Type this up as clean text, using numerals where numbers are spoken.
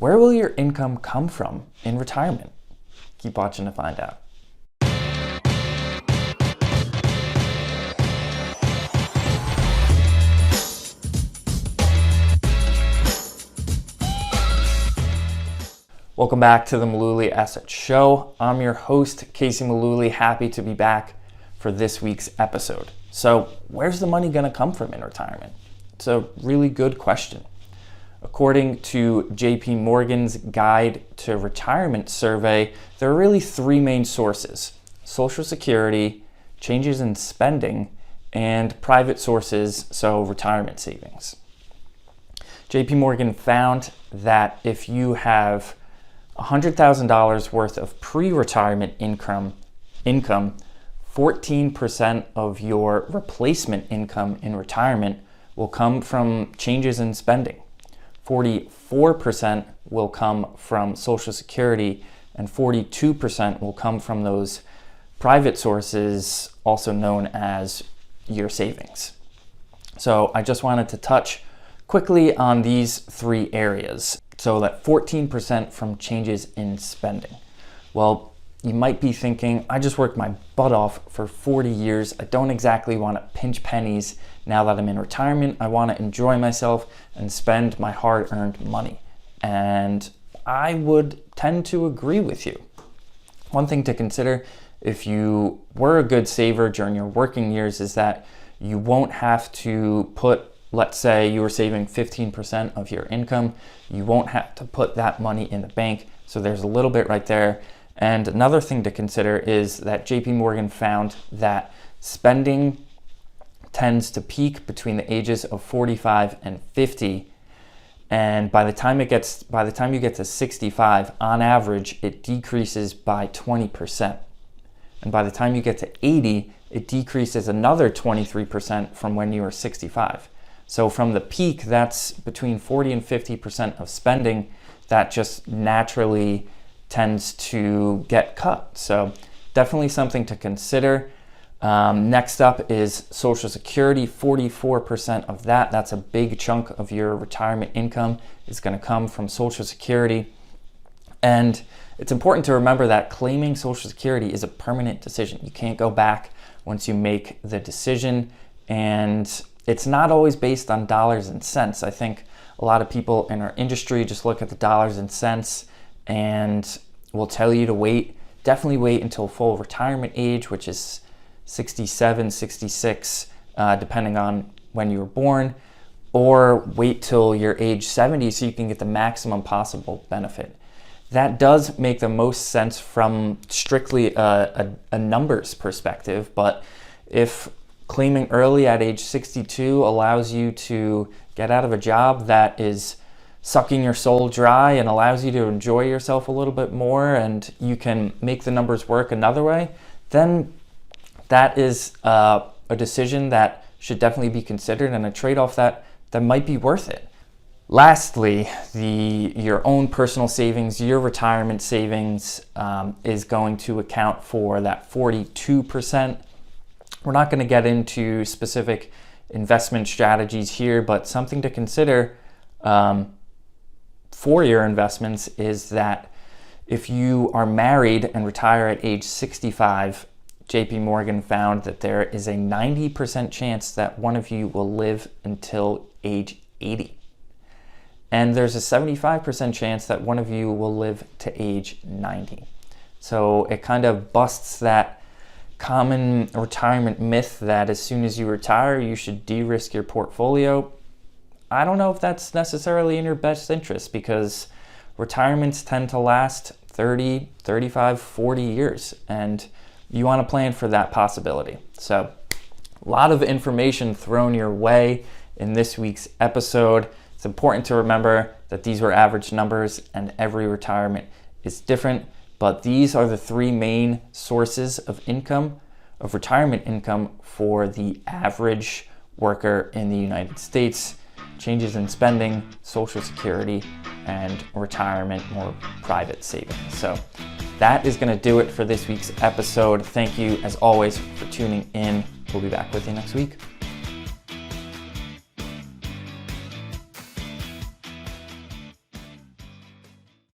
where will your income come from in retirement? Keep watching to find out. Welcome back to the Mullooly Asset Show. I'm your host, Casey Mullooly, happy to be back for this week's episode. So where's the money going to come from in retirement? It's a really good question. According to JP Morgan's Guide to Retirement survey, there are really three main sources: Social Security, changes in spending, and private sources, so retirement savings. JP Morgan found that if you have $100,000 worth of pre-retirement income, 14% of your replacement income in retirement will come from changes in spending. 44% will come from Social Security, and 42% will come from those private sources, also known as your savings. So I just wanted to touch quickly on these three areas. So that 14% from changes in spending. Well, you might be thinking, I just worked my butt off for 40 years. I don't exactly want to pinch pennies now that I'm in retirement. I want to enjoy myself and spend my hard-earned money. And I would tend to agree with you. One thing to consider if you were a good saver during your working years is that you won't have to put, let's say you were saving 15% of your income, you won't have to put that money in the bank. So there's a little bit right there. And another thing to consider is that JP Morgan found that spending tends to peak between the ages of 45 and 50. And by the time you get to 65, on average, it decreases by 20%. And by the time you get to 80, it decreases another 23% from when you were 65. So from the peak, that's between 40 and 50% of spending that just naturally tends to get cut. So definitely something to consider. Next up is Social Security, 44% of that. That's a big chunk of your retirement income is going to come from Social Security. And it's important to remember that claiming Social Security is a permanent decision. You can't go back once you make the decision, and it's not always based on dollars and cents. I think a lot of people in our industry just look at the dollars and cents and will tell you to wait. Definitely wait until full retirement age, which is 67, 66, depending on when you were born, or wait till you're age 70 so you can get the maximum possible benefit. That does make the most sense from strictly a numbers perspective, but if claiming early at age 62 allows you to get out of a job that is sucking your soul dry and allows you to enjoy yourself a little bit more, and you can make the numbers work another way, then that is a decision that should definitely be considered and a trade-off that might be worth it. Lastly, your own personal savings, your retirement savings is going to account for that 42%. We're not going to get into specific investment strategies here, but something to consider for your investments is that if you are married and retire at age 65, JP Morgan found that there is a 90% chance that one of you will live until age 80. And there's a 75% chance that one of you will live to age 90. So it kind of busts that common retirement myth that as soon as you retire, you should de-risk your portfolio. I don't know if that's necessarily in your best interest, because retirements tend to last 30, 35, 40 years, and you want to plan for that possibility. So a lot of information thrown your way in this week's episode. It's important to remember that these were average numbers and every retirement is different. But these are the three main sources of income, of retirement income for the average worker in the United States: changes in spending, Social Security, and retirement or private savings. So that is going to do it for this week's episode. Thank you, as always, for tuning in. We'll be back with you next week.